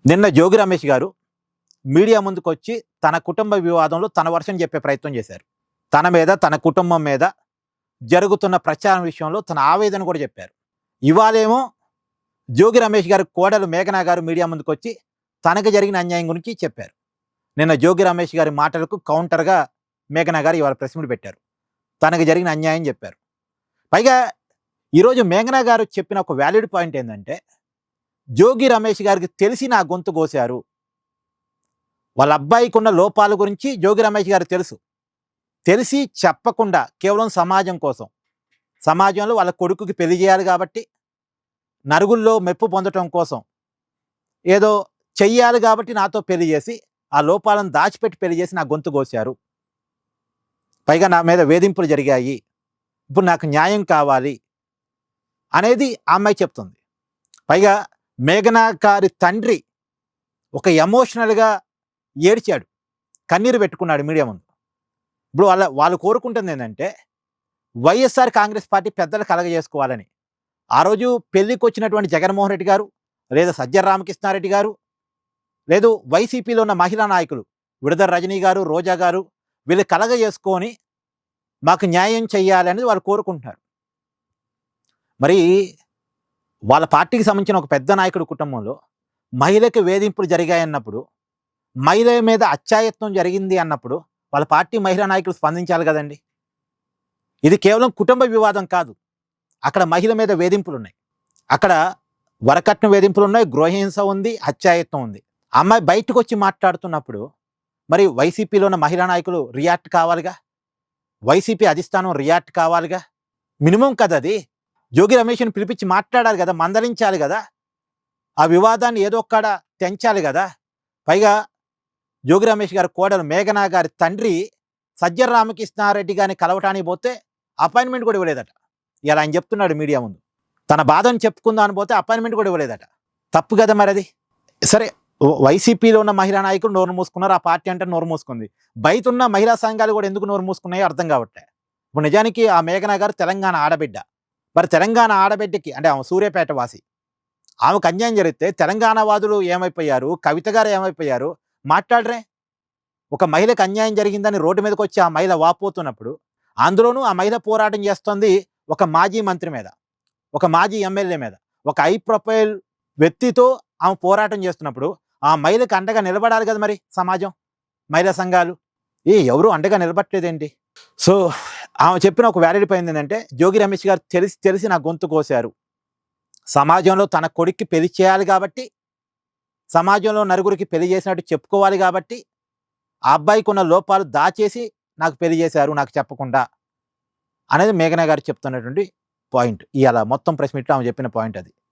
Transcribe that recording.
నిన్న జోగి రమేష్ గారు మీడియా ముందుకొచ్చి తన కుటుంబ వివాదంలో తన వర్షం చెప్పే ప్రయత్నం చేశారు. తన మీద, తన కుటుంబం మీద జరుగుతున్న ప్రచారం విషయంలో తన ఆవేదన కూడా చెప్పారు. ఇవాళేమో జోగి రమేష్ గారి కోడలు మేఘనా గారు మీడియా ముందుకొచ్చి తనకు జరిగిన అన్యాయం గురించి చెప్పారు. నిన్న జోగి రమేష్ గారి మాటలకు కౌంటర్గా మేఘనా గారు ఇవాళ ప్రెస్ మీట్ పెట్టారు. తనకు జరిగిన అన్యాయం చెప్పారు. పైగా ఈరోజు మేఘనా గారు చెప్పిన ఒక వ్యాలిడ్ పాయింట్ ఏంటంటే, జోగి రమేష్ గారికి తెలిసి నా గొంతు కోశారు. వాళ్ళ అబ్బాయికి ఉన్న లోపాల గురించి జోగి రమేష్ గారు తెలుసు. తెలిసి చెప్పకుండా కేవలం సమాజం కోసం, సమాజంలో వాళ్ళ కొడుకుకి పెళ్లి చేయాలి కాబట్టి, నరుగుల్లో మెప్పు పొందటం కోసం ఏదో చెయ్యాలి కాబట్టి నాతో పెళ్లి చేసి ఆ లోపాలను దాచిపెట్టి పెళ్లి చేసి నా గొంతు కోశారు. పైగా నా మీద వేధింపులు జరిగాయి, ఇప్పుడు నాకు న్యాయం కావాలి అనేది ఆ అమ్మాయి చెప్తుంది. పైగా మేఘనా గారి తండ్రి ఒక ఎమోషనల్గా ఏడ్చాడు, కన్నీరు పెట్టుకున్నాడు మీడియా ముందు. ఇప్పుడు వాళ్ళు కోరుకుంటుంది ఏంటంటే, వైఎస్ఆర్ కాంగ్రెస్ పార్టీ పెద్దలు కలగజేసుకోవాలని. ఆ రోజు పెళ్లికి వచ్చినటువంటి జగన్మోహన్ రెడ్డి గారు, లేదా సజ్జల రామకృష్ణారెడ్డి గారు, లేదు వైసీపీలో ఉన్న మహిళా నాయకులు విడుదల రజనీ గారు, రోజా గారు, వీళ్ళు కలగజేసుకొని మాకు న్యాయం చెయ్యాలి అనేది వాళ్ళు కోరుకుంటున్నారు. మరి వాళ్ళ పార్టీకి సంబంధించిన ఒక పెద్ద నాయకుడి కుటుంబంలో మహిళకి వేధింపులు జరిగాయన్నప్పుడు, మహిళ మీద అత్యాయత్నం జరిగింది అన్నప్పుడు వాళ్ళ పార్టీ మహిళా నాయకులు స్పందించాలి కదండి. ఇది కేవలం కుటుంబ వివాదం కాదు, అక్కడ మహిళ మీద వేధింపులు ఉన్నాయి, అక్కడ వరకట్న వేధింపులు ఉన్నాయి, గృహహింస ఉంది, అత్యాయత్నం ఉంది. అమ్మాయి బయటకు వచ్చి మాట్లాడుతున్నప్పుడు మరి వైసీపీలో ఉన్న మహిళా నాయకులు రియాక్ట్ కావాలిగా, వైసీపీ అధిష్టానం రియాక్ట్ కావాలిగా, మినిమం కదా అది. జోగి రమేష్ని పిలిపించి మాట్లాడాలి కదా, మందలించాలి కదా, ఆ వివాదాన్ని ఏదో ఒక్కడ తెంచాలి కదా. పైగా జోగి రమేష్ గారి కోడలు మేఘనా గారి తండ్రి సజ్జల రామకృష్ణారెడ్డి గారిని కలవటానికి పోతే అపాయింట్మెంట్ కూడా ఇవ్వలేదట. ఇలా ఆయన చెప్తున్నాడు మీడియా ముందు. తన బాధను చెప్పుకుందాం అని పోతే అపాయింట్మెంట్ కూడా ఇవ్వలేదట. తప్పు కదా మరి అది. సరే, వైసీపీలో ఉన్న మహిళా నాయకులు నోరు మూసుకున్నారు, ఆ పార్టీ అంటే నోరు మూసుకుంది. బయట ఉన్న మహిళా సంఘాలు కూడా ఎందుకు నోరు మూసుకున్నాయో అర్థం కావట్లే. ఇప్పుడు నిజానికి ఆ మేఘనా గారు తెలంగాణ ఆడబిడ్డ. మరి తెలంగాణ ఆడబిడ్డకి, అంటే ఆమె సూర్యాపేట వాసి, ఆమెకు అన్యాయం జరిగితే తెలంగాణ వాదులు ఏమైపోయారు, కవిత గారు ఏమైపోయారు, మాట్లాడరే. ఒక మహిళకు అన్యాయం జరిగిందని రోడ్డు మీదకి వచ్చి ఆ మహిళ వాపోతున్నప్పుడు, అందులోనూ ఆ మహిళ పోరాటం చేస్తుంది ఒక మాజీ మంత్రి మీద, ఒక మాజీ ఎమ్మెల్యే మీద, ఒక హై ప్రొఫైల్ వ్యక్తితో ఆమె పోరాటం చేస్తున్నప్పుడు ఆ మహిళకు అండగా నిలబడాలి కదా మరి సమాజం, మహిళా సంఘాలు. ఎవరు అండగా నిలబట్టలేదేంటి? సో ఆమె చెప్పిన ఒక వ్యాలిడ్ పాయింట్ ఏంటంటే, జోగి రమేష్ గారు తెలిసి నా గొంతు కోశారు. సమాజంలో తన కొడుక్కి పెళ్లి చేయాలి కాబట్టి, సమాజంలో నలుగురికి పెళ్లి చేసినట్టు చెప్పుకోవాలి కాబట్టి, ఆ అబ్బాయికి ఉన్న లోపాలు దాచేసి నాకు పెళ్లి చేశారు నాకు చెప్పకుండా అనేది మేఘనా గారు చెప్తున్నటువంటి పాయింట్. ఇవాళ మొత్తం ప్రెస్ మీట్లో ఆమె చెప్పిన పాయింట్ అది.